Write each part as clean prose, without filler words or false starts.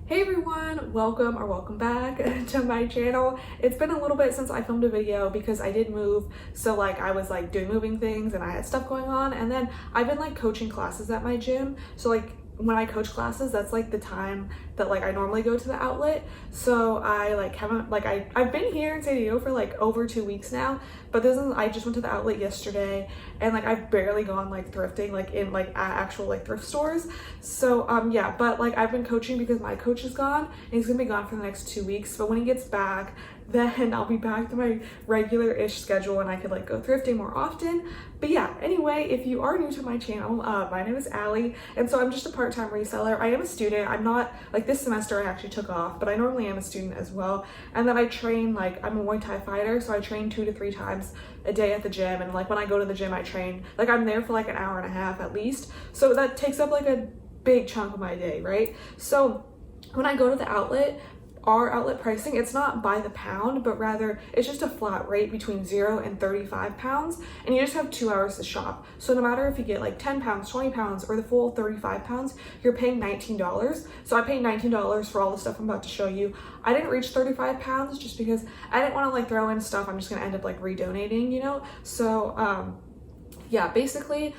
Hey everyone, welcome back to my channel. It's been a little bit since I filmed a video because I did move, so like I was like doing moving things and I had stuff going on, and then I've been like coaching classes at my gym. So like when I coach classes, that's like the time that like I normally go to the outlet. So I like haven't like I've been here in San Diego for like over 2 weeks now, but I just went to the outlet yesterday, and like I've barely gone like thrifting like in like actual like thrift stores. So yeah, but like I've been coaching because my coach is gone and he's gonna be gone for the next 2 weeks. But when he gets back, then I'll be back to my regular-ish schedule and I could like go thrifting more often. But yeah, anyway, if you are new to my channel, my name is Allie, and so I'm just a part-time reseller. I am a student. I'm not like this semester I actually took off, but I normally am a student as well. And then I train, like I'm a Muay Thai fighter, so I train 2 to 3 times a day at the gym. And like when I go to the gym, I train, like I'm there for like an hour and a half at least. So that takes up like a big chunk of my day, right? So when I go to the outlet, our outlet pricing, it's not by the pound, but rather it's just a flat rate between 0 and 35 pounds, and you just have 2 hours to shop. So no matter if you get like 10 pounds, 20 pounds, or the full 35 pounds, you're paying $19. So I paid $19 for all the stuff I'm about to show you. I didn't reach 35 pounds just because I didn't want to like throw in stuff I'm just gonna end up like redonating, you know? So yeah, basically,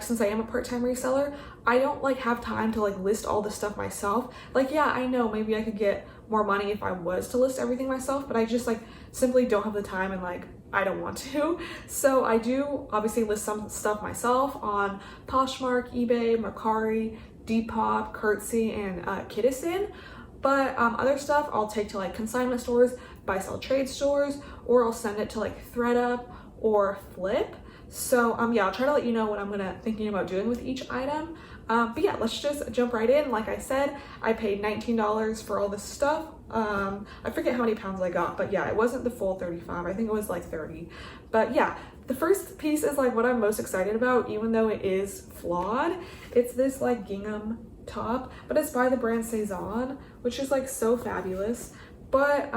since I am a part-time reseller, I don't like have time to like list all the stuff myself. Like, yeah, I know maybe I could get more money if I was to list everything myself, but I just like simply don't have the time, and like I don't want to. So I do obviously list some stuff myself on Poshmark, eBay, Mercari, Depop, Curtsy, and Kidizen. But other stuff I'll take to like consignment stores, buy sell trade stores, or I'll send it to like ThredUp or Flip. So yeah, I'll try to let you know what I'm thinking about doing with each item. But yeah, let's just jump right in. Like I said, I paid $19 for all this stuff. I forget how many pounds I got, but yeah, it wasn't the full 35. I think it was like 30. But yeah, the first piece is like what I'm most excited about, even though it is flawed. It's this like gingham top, but it's by the brand Saison, which is like so fabulous. But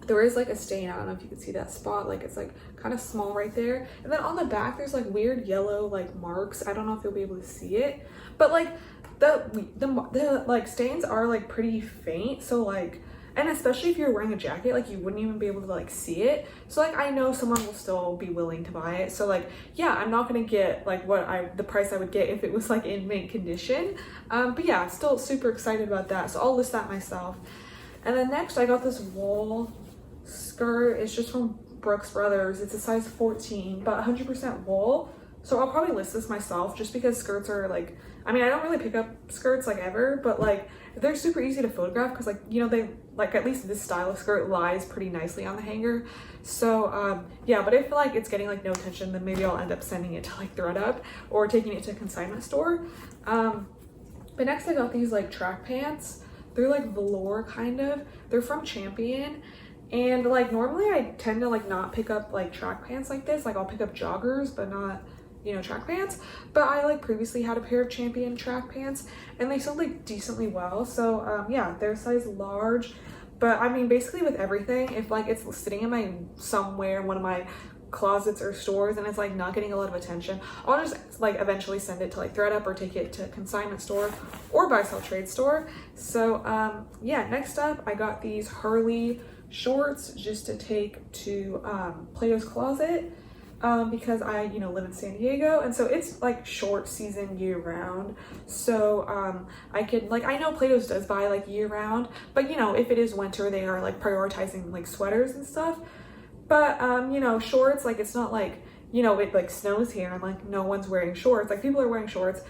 there is like a stain. I don't know if you can see that spot, like it's like kind of small right there. And then on the back there's like weird yellow like marks. I don't know if you'll be able to see it, but like the like stains are like pretty faint. So like, and especially if you're wearing a jacket, like you wouldn't even be able to like see it. So like I know someone will still be willing to buy it. So like, yeah, I'm not gonna get like the price I would get if it was like in mint condition. But yeah, still super excited about that. So I'll list that myself. And then next I got this wool skirt. It's just from Brooks Brothers. It's a size 14, but 100% wool. So I'll probably list this myself just because skirts are like, I mean, I don't really pick up skirts like ever, but like they're super easy to photograph because like, you know, they like, at least this style of skirt lies pretty nicely on the hanger. So yeah, but if like it's getting like no attention, then maybe I'll end up sending it to like ThredUp or taking it to a consignment store. But next I got these like track pants. They're like velour kind of. They're from Champion. And like normally I tend to like not pick up like track pants like this. Like I'll pick up joggers, but not, you know, track pants. But I like previously had a pair of Champion track pants and they sold like decently well. So yeah, they're size large. But I mean, basically with everything, if like it's sitting in my somewhere in one of my closets or stores and it's like not getting a lot of attention, I'll just like eventually send it to like ThredUp or take it to a consignment store or buy sell trade store. So yeah, next up I got these Hurley shorts just to take to Plato's Closet because I, you know, live in San Diego, and so it's like short season year round. So I could like, I know Plato's does buy like year round, but you know, if it is winter, they are like prioritizing like sweaters and stuff. But you know, shorts, like it's not like, you know, it like snows here and like no one's wearing shorts. Like people are wearing shorts.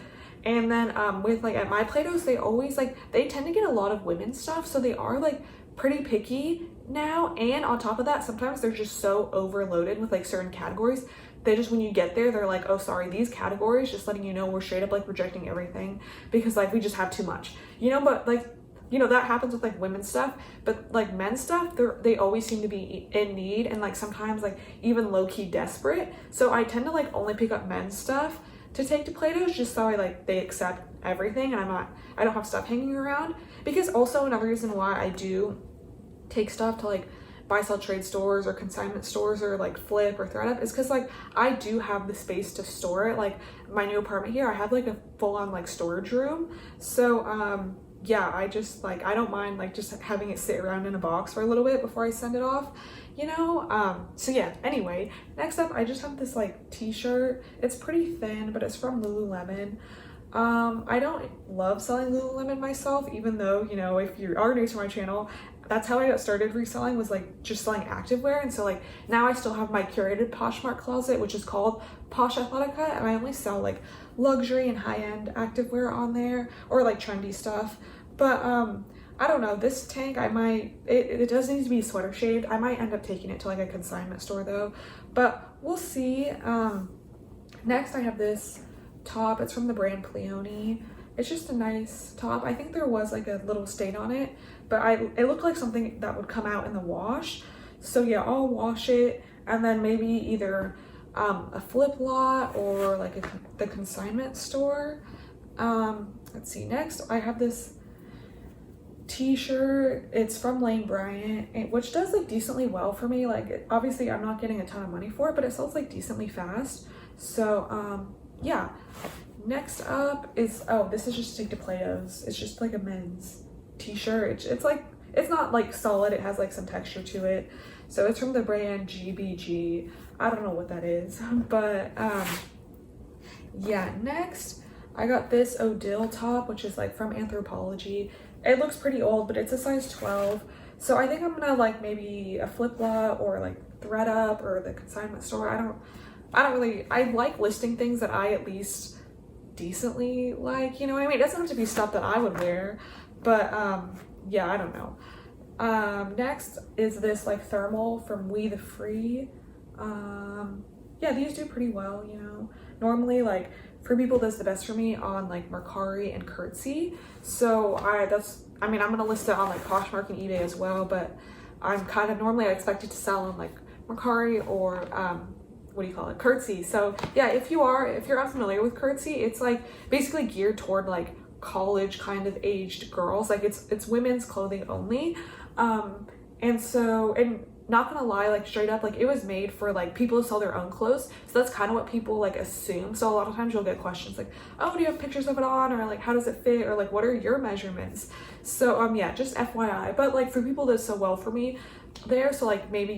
And then with like at my Plato's, they always like, they tend to get a lot of women's stuff, so they are like pretty picky now. And on top of that, sometimes they're just so overloaded with like certain categories. They just, when you get there, they're like, oh sorry, these categories, just letting you know, we're straight up like rejecting everything because like we just have too much, you know. But like, you know, that happens with like women's stuff, but like men's stuff, they always seem to be in need and like sometimes like even low-key desperate. So I tend to like only pick up men's stuff to take to Plato's just so they accept everything and I don't have stuff hanging around. Because also another reason why I do take stuff to like buy sell trade stores or consignment stores or like Flip or ThredUp is because like I do have the space to store it. Like my new apartment here, I have like a full-on like storage room. So yeah, I just like, I don't mind like just having it sit around in a box for a little bit before I send it off, you know? So yeah, anyway, next up, I just have this like t-shirt. It's pretty thin, but it's from Lululemon. I don't love selling Lululemon myself, even though, you know, if you are new to my channel, that's how I got started reselling, was like just selling activewear. And so like now I still have my curated Poshmark closet, which is called Posh Athletica, and I only sell like luxury and high-end activewear on there, or like trendy stuff. But I don't know, this tank, I might, it does need to be sweater shaped. I might end up taking it to like a consignment store though, but we'll see. Next I have this top. It's from the brand Pleone. It's just a nice top. I think there was like a little stain on it, but it looked like something that would come out in the wash. So yeah, I'll wash it and then maybe either a flip lot or like the consignment store. Let's see, next I have this t-shirt. It's from Lane Bryant, which does like decently well for me. Like obviously I'm not getting a ton of money for it, but it sells like decently fast. So yeah. Next up is, oh, this is just Take to Play-Dohs. It's just like a men's t-shirt. It's like, it's not like solid, it has like some texture to it. So it's from the brand GBG. I don't know what that is, but yeah. Next I got this Odile top, which is like from Anthropologie. It looks pretty old, but it's a size 12. So I think I'm gonna like maybe a flip lot or like thread up or the consignment store. I like listing things that I at least decently like, you know what I mean? It doesn't have to be stuff that I would wear, but yeah, I don't know. Next is this like thermal from We the Free. Yeah, these do pretty well, you know. Normally like Free People does the best for me on like Mercari and Curtsy. So I'm gonna list it on like Poshmark and eBay as well, but I'm kind of normally I expect it to sell on like Mercari or what do you call it, Curtsy. So yeah, if you're unfamiliar with Curtsy, it's like basically geared toward like college kind of aged girls. Like it's women's clothing only. And not gonna lie, like straight up, like it was made for like people to sell their own clothes. So that's kind of what people like assume. So a lot of times you'll get questions like, oh, do you have pictures of it on? Or like, how does it fit? Or like, what are your measurements? So yeah, just FYI. But like for people that so well for me there, so like maybe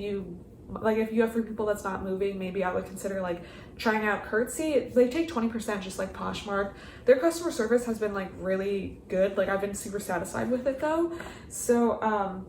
if you have Free People that's not moving, maybe I would consider like trying out Curtsy. They take 20% just like Poshmark. Their customer service has been like really good. Like I've been super satisfied with it though. So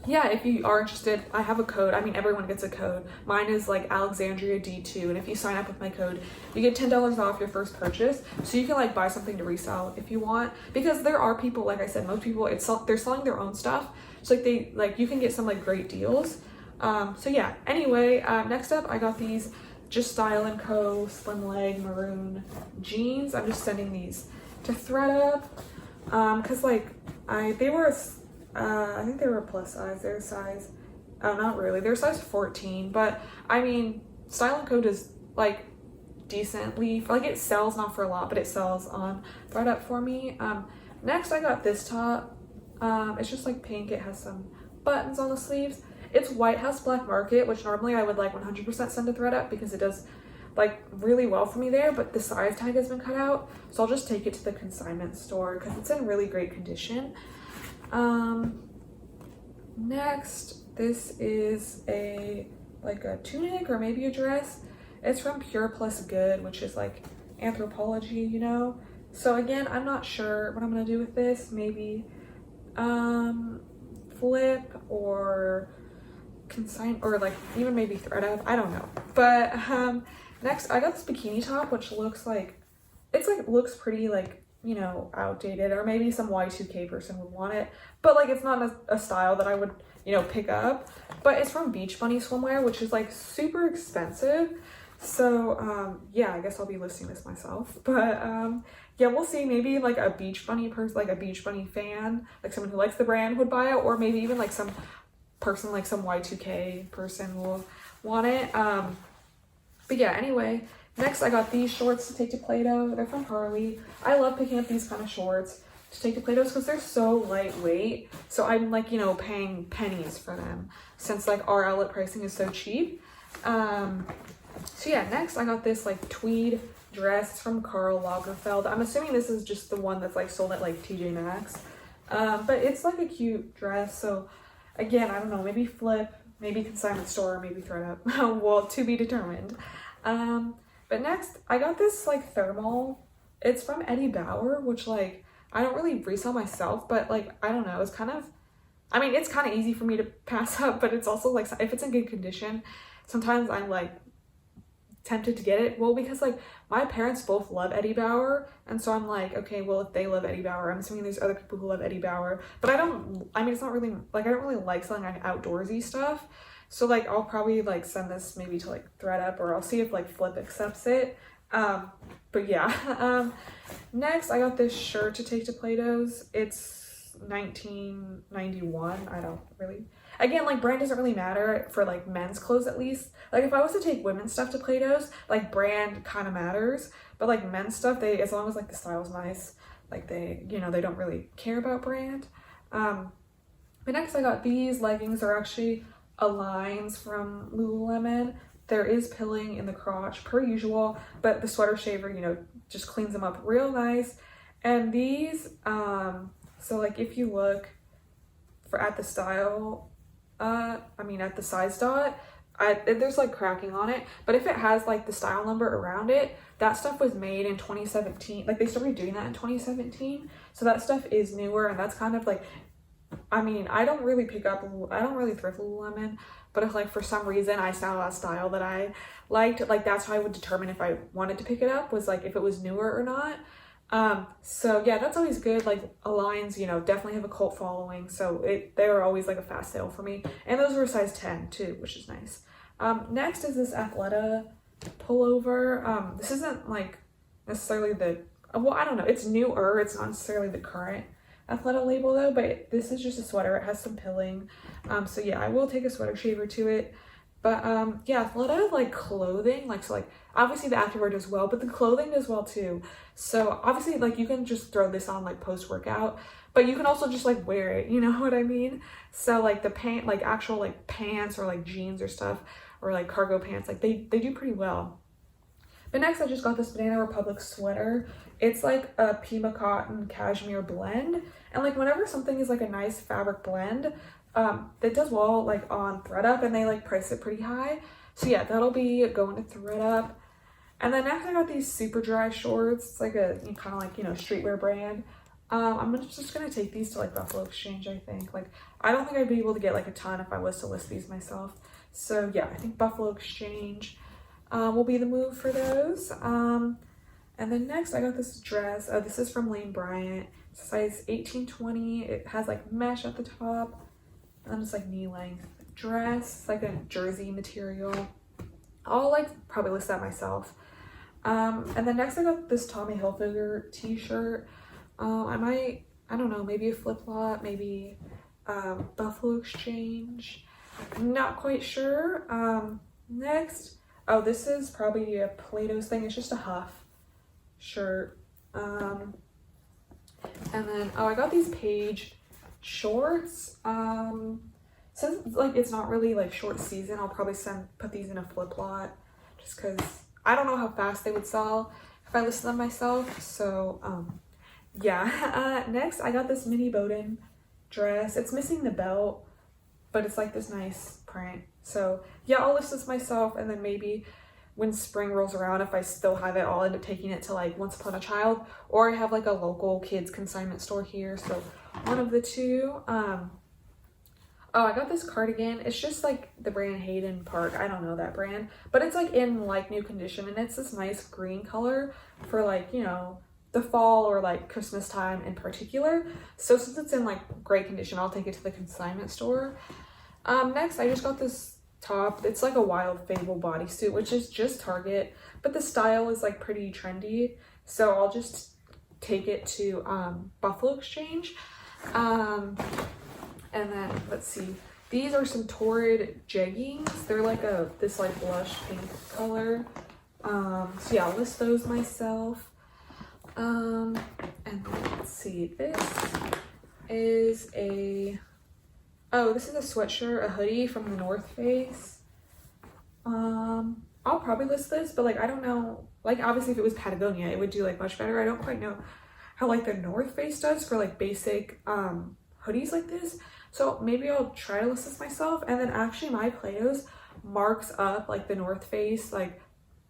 yeah, if you are interested, I have a code. I mean, everyone gets a code. Mine is like Alexandria D2, and if you sign up with my code, you get $10 off your first purchase. So you can like buy something to resell if you want, because there are people, like I said, most people they're selling their own stuff. So like you can get some like great deals. So yeah, anyway, next up I got these Just Style & Co. slim leg maroon jeans. I'm just sending these to thread up, cause like I think they were a plus size. Their size, oh not really, they're size 14, but I mean Style & Co. does like decently, like it sells, not for a lot, but it sells on thread up for me. Next I got this top. It's just like pink. It has some buttons on the sleeves. It's White House Black Market, which normally I would like 100% send to thread up because it does like really well for me there, but the size tag has been cut out. So I'll just take it to the consignment store because it's in really great condition. Next, this is like a tunic or maybe a dress. It's from Pure Plus Good, which is like Anthropologie, you know? So again, I'm not sure what I'm gonna do with this. Maybe flip or consign, or like even maybe thread up, I don't know. But next I got this bikini top, which looks pretty like, you know, outdated, or maybe some Y2K person would want it, but like it's not a style that I would, you know, pick up. But it's from Beach Bunny swimwear, which is like super expensive. So yeah, I guess I'll be listing this myself. But yeah, we'll see. Maybe like a Beach Bunny person, like a Beach Bunny fan, like someone who likes the brand would buy it, or maybe even like some person, like some Y2K person will want it. But yeah, anyway, next I got these shorts to take to Play-Doh. They're from Harley. I love picking up these kind of shorts to take to Play-Dohs because they're so lightweight. So I'm like, you know, paying pennies for them since like our outlet pricing is so cheap. So yeah, next I got this like tweed dress from Karl Lagerfeld. I'm assuming this is just the one that's like sold at like TJ Maxx. But it's like a cute dress. So again, I don't know, maybe flip, maybe consignment store, maybe thread up. Well, to be determined. But next I got this like thermal. It's from Eddie Bauer, which like I don't really resell myself, but like I don't know, it's kind of, I mean, it's kind of easy for me to pass up, but it's also like if it's in good condition, sometimes I'm like tempted to get it. Well, because like my parents both love Eddie Bauer, and so I'm like, okay, well, if they love Eddie Bauer, I'm assuming there's other people who love Eddie Bauer, but I mean, it's not really like, I don't really like selling like outdoorsy stuff. So like I'll probably like send this maybe to like thread up, or I'll see if like Flip accepts it. But yeah. Next I got this shirt to take to Plato's. It's $19.91. I don't really, again, like brand doesn't really matter for like men's clothes, at least. Like if I was to take women's stuff to Plato's, like brand kind of matters, but like men's stuff, they, as long as like the style's nice, like they, you know, they don't really care about brand. But next I got these leggings. They're actually Aligns from Lululemon. There is pilling in the crotch per usual, but the sweater shaver, you know, just cleans them up real nice. And these, so like if you look at the style, I mean at the size dot, there's like cracking on it, but if it has like the style number around it, that stuff was made in 2017. Like they started doing that in 2017, so that stuff is newer, and that's kind of like, I mean, I don't really thrift Lululemon, but if like for some reason I saw a style that I liked, like that's how I would determine if I wanted to pick it up, was like if it was newer or not. So yeah, that's always good. Like Aligns, you know, definitely have a cult following, so they were always like a fast sale for me, and those were size 10 too, which is nice. Next is this Athleta pullover. This isn't like necessarily well, I don't know, it's newer, it's not necessarily the current Athleta label though, but this is just a sweater. It has some pilling. So yeah, I will take a sweater shaver to it. But yeah, Athleta like clothing, like, so like obviously the activewear does well, but the clothing does well too. So obviously like you can just throw this on like post workout, but you can also just like wear it, you know what I mean? So like the pant, like actual like pants or like jeans or stuff, or like cargo pants, like they do pretty well. But next I just got this Banana Republic sweater. It's like a Pima cotton cashmere blend, and like whenever something is like a nice fabric blend, that does well like on ThredUp, and they like price it pretty high. So yeah, that'll be going to ThredUp. And then next I got these super dry shorts. It's like a kind of like, you know, streetwear brand. I'm just gonna take these to like Buffalo Exchange, I think. Like I don't think I'd be able to get like a ton if I was to list these myself. So yeah, I think Buffalo Exchange will be the move for those. And then next I got this dress. This is from Lane Bryant, size 18-20. It has like mesh at the top, and it's like knee length dress. It's like a jersey material. I'll like probably list that myself. And then next I got this Tommy Hilfiger t-shirt. I don't know, maybe a flip-flop, maybe Buffalo Exchange. I'm not quite sure. Next, oh, this is probably a Plato's thing. It's just a Huff shirt. And then, oh, I got these Page shorts. Since like it's not really like short season, I'll probably put these in a flip lot, just because I don't know how fast they would sell if I listed them myself. So yeah. Next I got this mini Bowden dress. It's missing the belt, but it's like this nice print. So yeah, I'll list this myself, and then maybe when spring rolls around, if I still have it, I'll end up taking it to like Once Upon a Child, or I have like a local kids consignment store here, so one of the two. Oh, I got this cardigan. It's just like the brand Hayden Park. I don't know that brand, but it's like in like new condition, and it's this nice green color for like, you know, the fall or like Christmas time in particular. So since it's in like great condition, I'll take it to the consignment store. Next I just got this top. It's like a Wild Fable bodysuit, which is just Target, but the style is like pretty trendy, so I'll just take it to Buffalo Exchange. And then let's see, these are some Torrid jeggings. They're like this like blush pink color. So yeah, I'll list those myself. And then let's see, this is a sweatshirt, a hoodie from the North Face. I'll probably list this, but like I don't know, like obviously if it was Patagonia it would do like much better. I don't quite know how like the North Face does for like basic hoodies like this. So maybe I'll try to list this myself. And then actually my Play-Dohs marks up like the North Face like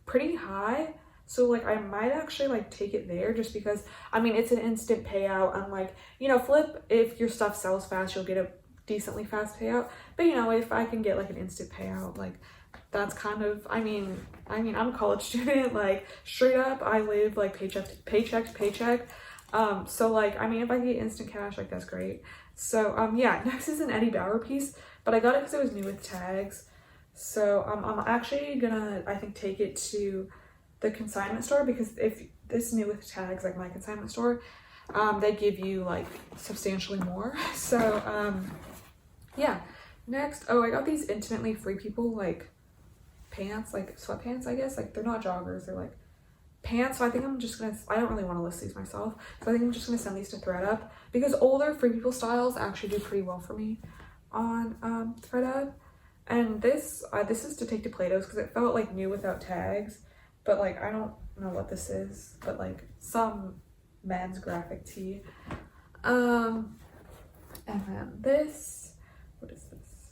pretty high. So like I might actually like take it there, just because I mean it's an instant payout. Unlike, you know, Flip, if your stuff sells fast, you'll get a decently fast payout. But you know, if I can get like an instant payout, like that's kind of, I mean I'm a college student, like straight up I live like paycheck to paycheck. So like, I mean, if I get instant cash, like that's great. So yeah, next is an Eddie Bauer piece, but I got it because it was new with tags. So I'm actually gonna, I think, take it to the consignment store, because if this new with tags, like my consignment store, they give you like substantially more. So yeah, next, oh, I got these Intimately Free People like pants, like sweatpants, I guess. Like they're not joggers, they're like pants. So I think I'm just gonna, I don't really want to list these myself, so I think I'm just gonna send these to ThredUp, because older Free People styles actually do pretty well for me on ThredUp. And this is to take to Play-Dohs because it felt like new without tags, but like I don't know what this is, but like some men's graphic tee. And then this, what is this?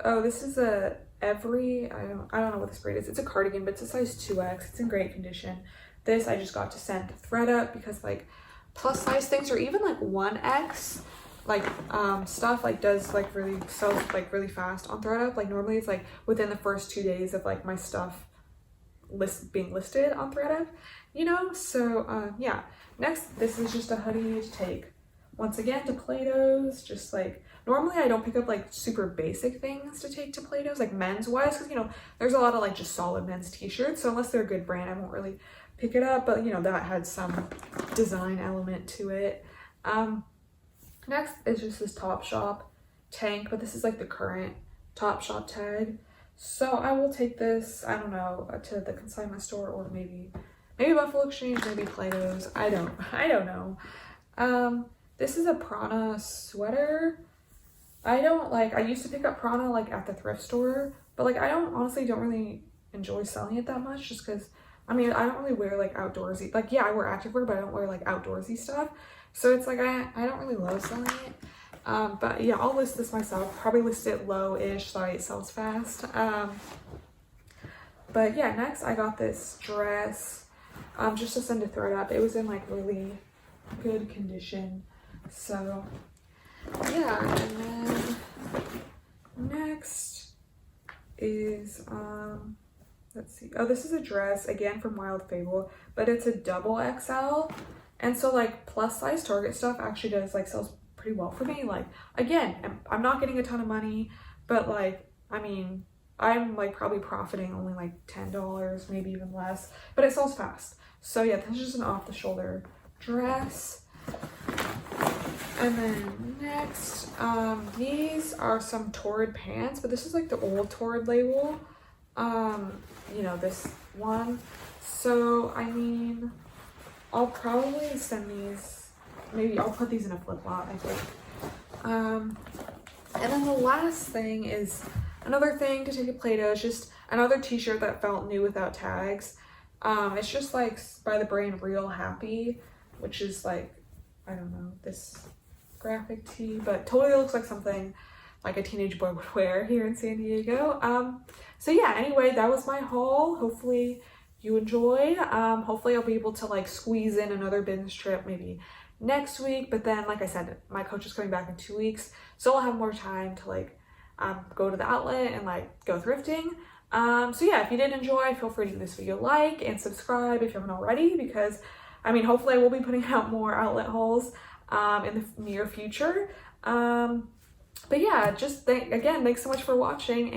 Oh, this is a I don't know what this grade is. It's a cardigan, but it's a size 2X. It's in great condition. This I just got to send to ThredUp, because like plus size things, or even like 1X like stuff like does like really sells like really fast on ThredUp. Like normally it's like within the first 2 days of like my stuff being listed on ThredUp, you know. So yeah, next, this is just a hoodie to take once again to Play-Dohs. Just like, normally I don't pick up like super basic things to take to Play-Dohs, like men's wise, because you know there's a lot of like just solid men's t-shirts, so unless they're a good brand I won't really pick it up. But you know, that had some design element to it. Next is just this Topshop tank, but this is like the current Topshop tag. So I will take this, I don't know, to the consignment store, or maybe Buffalo Exchange, maybe Play-Dohs. I don't know. This is a Prana sweater. I used to pick up Prana like at the thrift store, but like I honestly don't really enjoy selling it that much, just because I mean I don't really wear like outdoorsy, like yeah I wear activewear, but I don't wear like outdoorsy stuff. So it's like I don't really love selling it. But yeah, I'll list this myself, probably list it low-ish so it sells fast. But yeah, next I got this dress just to send to ThredUp. It was in like really good condition. So yeah, and then next is let's see. Oh, this is a dress again from Wild Fable, but it's a double XL. And so like plus size Target stuff actually does like sells pretty well for me. Like again, I'm not getting a ton of money, but like I mean I'm like probably profiting only like $10, maybe even less, but it sells fast. So yeah, this is just an off the shoulder dress. And then next, these are some Torrid pants, but this is like the old Torrid label. You know, this one. So I mean, I'll probably send these, maybe I'll put these in a flip-flop, I think. And then the last thing is another thing to take to Play-Dohs, just another t-shirt that felt new without tags. It's just like by the brand Real Happy, which is like, I don't know, this graphic tee, but totally looks like something like a teenage boy would wear here in San Diego. So yeah, anyway, that was my haul. Hopefully you enjoyed. Hopefully I'll be able to like squeeze in another business trip maybe next week, but then like I said, my coach is coming back in 2 weeks, so I'll have more time to like go to the outlet and like go thrifting. So yeah, if you did enjoy, feel free to give this video a like and subscribe if you haven't already, because I mean hopefully I will be putting out more outlet hauls in the near future. But yeah, just again, thanks so much for watching.